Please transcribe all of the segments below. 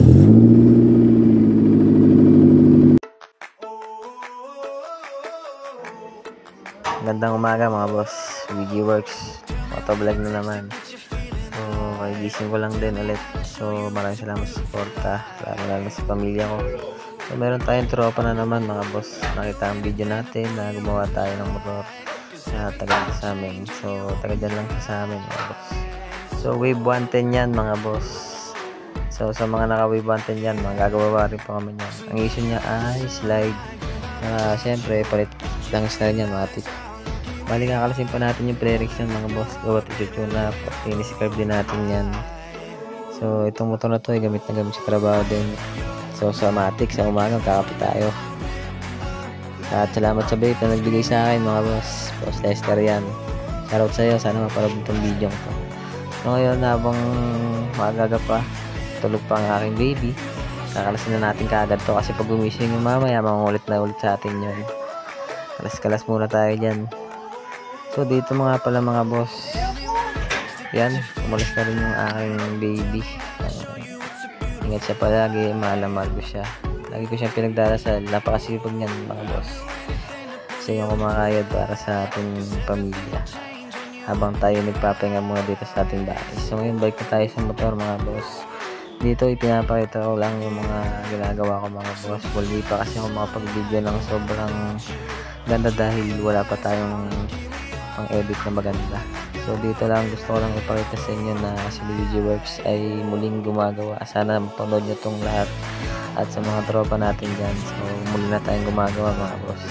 Magandang umaga mga boss, VG Works, motovlog na naman. So, kagising ko lang din ulit. So, maraming salamat sa suporta, lalo sa pamilya ko. So, meron tayong tropa na naman mga boss. Nakita ang video natin na gumawa tayo ng motor na taga sa amin. So, taga dyan lang sa amin mga boss. So, Wave 110 yan mga boss. So, sa mga naka-Wave 110 yan, mga gagawa rin pa kami yan. Ang issue niya ay slide. Siyempre, palit lang na rin yan, matik. Bali kakalasin pa natin yung pre-rex yan mga boss. Gawat i-tune up. Pag-carb din natin yan. So itong motor na to ay gamit na gamit sa trabaho din. So sa matik sa umaga kakapit tayo. At salamat sa bait na nagbigay sa akin mga boss. Boss Lester yan. Shoutout sa iyo. Sana mapanood itong video ko. So ngayon habang magaga pa, tulog pa ang aking baby. Kakalasin na natin kaagad to kasi pag gumising yung mamaya mangulit na ulit sa atin yun. Kalas-kalas muna tayo dyan. So dito mga pala mga boss, yan, umalis na rin yung aking baby. Ingat siya palagi, mahal ko siya. Lagi ko siyang pinagdarasal, napakasipag niyan mga boss. Siya yung kumakayod para sa ating pamilya habang tayo nagpapahinga muna dito sa ating bahay. So ngayon balik na tayo sa motor mga boss. Dito ipinapakita ko lang yung mga ginagawa ko mga boss. Wala pa kasi ako makapag-video ng sobrang ganda dahil wala pa tayong pang edit na maganda. So dito lang gusto ko lang ipakita sa inyo na si VG Works ay muling gumagawa. Sana mapanood nyo itong lahat at sa mga tropa natin dyan. So muli na tayong gumagawa mga boss.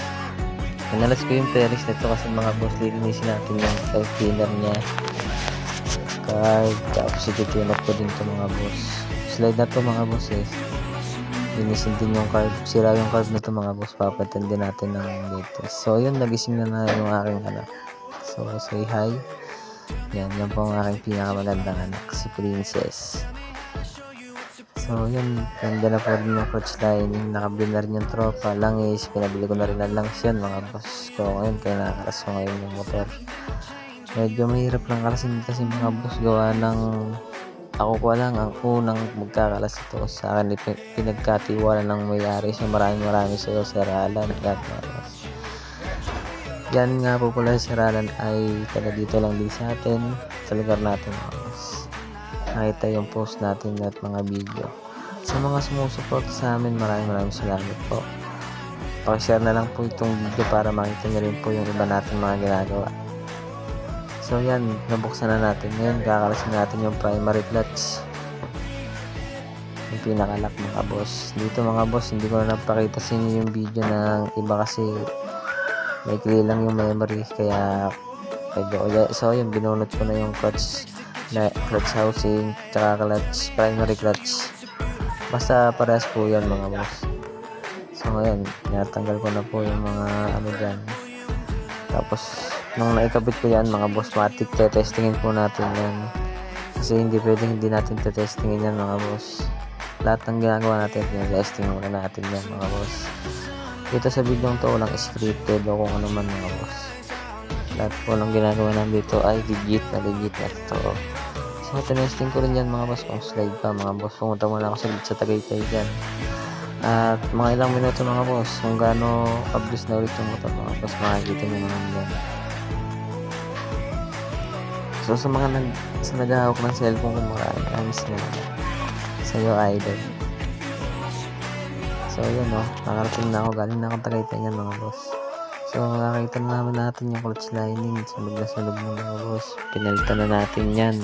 Pinalas ko yung pre-rex nito kasi mga boss, lilinisin natin yung self-cleaner niya. Card, tapos i-tune up ko din ito mga boss. Slide na to mga boss eh. Linisin din yung carb, sira yung carb na to mga boss, papatan din natin ng latest. So yun, nagising na yung aking anak. So say hi. Yan po ang aking pinakamagandang anak, si Princess. So yun, ganda na po rin yung clutch lining. Nakabili na rin yung tropa, langis. Pinabili ko na rin ang langis yan mga boss. So ngayon, kaya nakakalas ko ngayon yung motor. Medyo mahirap lang kalasin kasi mga boss, gawa ng ako ko lang ang unang magkakalas ito sa akin. Pinagkatiwala ng may-ari. So maraming sa iyo, Sir Alan. Yan nga po pala si Sir Alan ay taga dito lang din sa atin, sa lugar natin. Nakita yung post natin at mga video. Sa mga sumusupport sa amin, maraming salamat po. Pakishare na lang po itong video para makita nyo rin po yung iba natin mga ginagawa. So yan, nabuksan na natin. Ngayon, kakalasin natin yung primary clutch. Yung pinaka-lock mga boss. Dito mga boss, hindi ko na napakita sa inyo yung video ng iba kasi may clear lang yung memory. Kaya, so yun, binunot ko na yung clutch housing, tsaka clutch, primary clutch. Basta parehas po yan mga boss. So ngayon, natanggal ko na po yung mga ano dyan. Tapos, nung naikabit ko yan mga boss, matik testingin po natin yan kasi hindi pwedeng hindi natin testingin yan mga boss. Lahat ng ginagawa natin testing muna natin yan mga boss. Dito sa video to walang scripted o kung ano man mga boss. Lahat po ng ginagawa natin dito ay legit na totoo. So testing ko rin yan mga boss. Kung slide pa mga boss, pumunta muna ako sa Tagaytay dyan at mga ilang minuto mga boss kung gaano kablis na ulit yung motor mga boss, makikita nyo naman yan. So sa mga naghahawak ng cellphone kung maraming sa iyo idol. So yun nakarating na ako, galing na akong Tagaytay yan mga boss. So nakakita naman natin yung clutch lining, sunog na mga boss. Pinalitan na natin yan,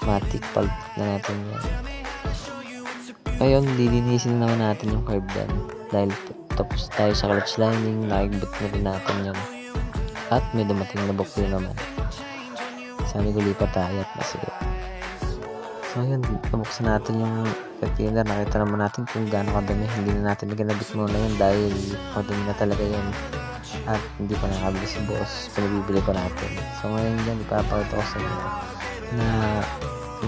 matic palpot na natin yan. Ngayon lilinisin naman natin yung carb dyan dahil tapos tayo sa clutch lining, nakigbot na rin natin yan at may dumating na bukyo naman. Sabi ko lipat tayo at masigit. So yun, nabuksan natin yung container. Nakita naman natin kung gaano kadami. Hindi na natin ginabit muna yun dahil madumi na talaga yun at hindi pa nakabili si boss. Pinabibili ko natin. So ngayon dyan, ipapakita ko sa inyo na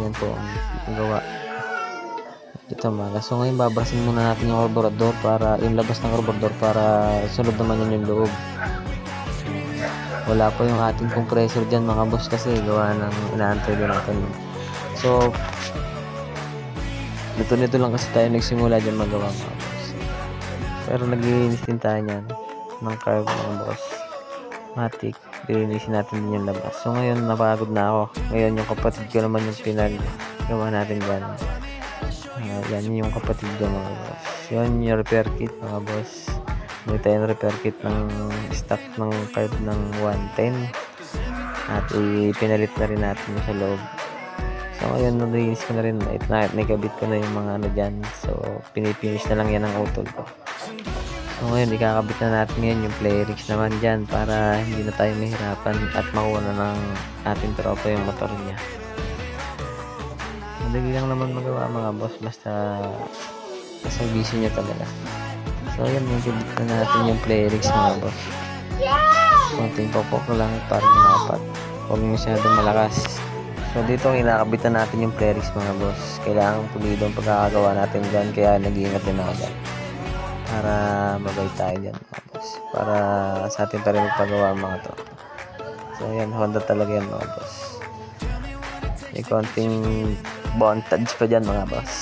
yan po ang gawa dito mga. So ngayon babasin muna natin yung carburetor para yung labas ng carburetor para sunod naman yun yung loob. Wala pa yung ating compressor dyan mga boss kasi gawa ng inaantay din natin. So nito lang kasi tayo nagsimula dyan magawa mga boss. Pero naglilinis din tayo niyan ng carb mga boss. Matic, lilinisin natin din yung labas. So ngayon napagod na ako. Ngayon yung kapatid ko naman yung pinagawa natin dyan. Yan yung kapatid ko mga boss. Yun yung repair kit mga boss. May tayong repair kit ng stock ng carb ng 110. At ipinalit na rin natin sa loob. So ngayon nalinis ko na rin. Naikabit ko na yung mga ano dyan. So pinipinish na lang yan ang utol ko. So ngayon ikakabit na natin ngayon yung play rigs naman dyan para hindi na tayo mahirapan at makuha na ng ating tropa yung motor niya. Madali lang naman magawa mga boss basta service niya talaga. So yan, ikabit na natin yung play rigs mga boss. Konting popok lang para mapat. Huwag masyadong malakas. So dito kinakabitan natin yung play rigs mga boss. Kailangan pulido ang pagkakagawa natin dyan kaya nag-iingat din ako dyan. Para mabait tayo dyan mga boss. Para sa atin pa rin magpagawa mga to. So yan, Honda talaga yan mga boss. May konting bondage pa dyan mga boss.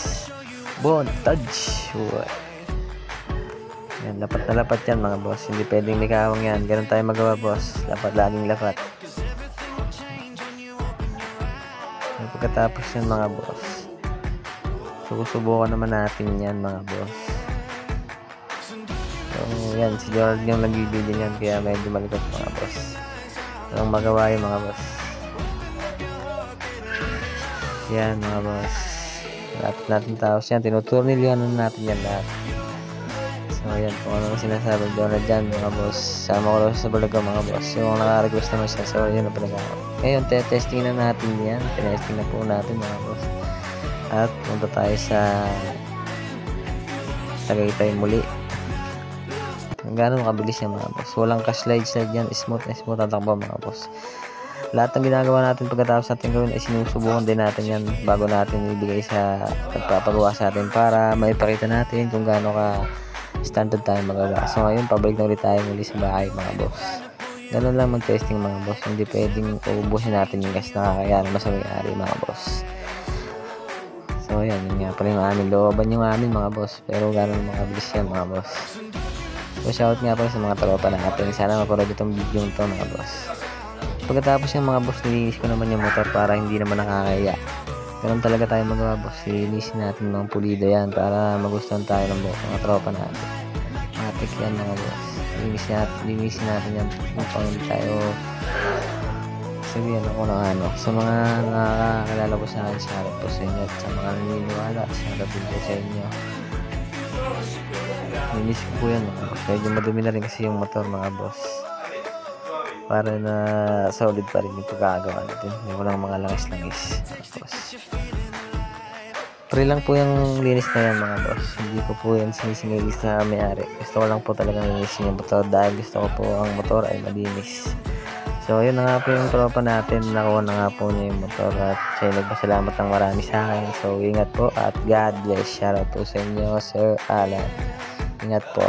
Bondage. Yan, lapat na lapat yan mga boss. Hindi pwedeng may kawang yan. Ganun tayo magawa boss. Lapat, laging lapat. Pagkatapos yan mga boss, susubukan naman natin yan mga boss. So yan, si Gerald yung nagbibili yan kaya medyo malikot mga boss. Anong magawa yung mga boss? Yan mga boss, lapit natin tapos yan, tinuturnilyonan natin yan lahat. So yan, kung ano sinasabi doon na dyan mga boss, sama ko lang sa Bulaga mga boss. Yung naka-request naman siya, so yun na pala ako. Ngayon, testing na natin yan. Tinesting na po natin mga boss. At punta tayo sa Tagaytay muli. Gano'n kabilis yan mga boss. Walang ka-slide yan. Smooth na smooth ang takbo mga boss. Lahat ng ginagawa natin pagkatapos natin gawin ay sinusubukan din natin yan bago natin ibigay sa pagpapagawa sa atin para maipakita natin kung gaano ka standard tayo magawa. So ngayon, pabalik na ulit tayo muli sa bahay mga boss. Ganun lang mag-testing mga boss. Hindi pwedeng uubusin natin yung gas na kakayanan sa may-ari mga boss. So yan, yun nga pala yung aming looban yung amin mga boss. Pero gano'n makabilis yan mga boss. So shout nga pala sa mga tropa natin. Sana mapanood itong video ito mga boss. Pagkatapos yung mga boss, nilinis ko naman yung motor para hindi naman nakakaya. Ganun talaga tayo magawa boss. Lilinisin natin mga pulido yan para magustuhan tayo ng mga tropa natin. Matik yan mga boss. Linisin natin yan upang hindi tayo sabihan ako ng ano. Sa mga nakakakilala ko sa akin, shoutout po sa inyo. At sa mga naniniwala, shoutout po sa inyo. Linis ko po yan mga boss. Medyo madumi na rin kasi yung motor mga boss. Para na solid pa rin yung pagkakagawa natin. Hindi ko lang mga langis-langis mga boss. Free lang po yung linis na yan mga boss. Hindi ko po yan sinisingil sa may-ari. Gusto ko lang po talagang linisin yung motor dahil gusto ko po ang motor ay malinis. So yun na nga po yung tropa natin. Nakuha na nga po niya yung motor at siya nagpasalamat ng marami sa akin. So ingat po at God bless. Shoutout po sa inyo Sir Alan. Ingat po.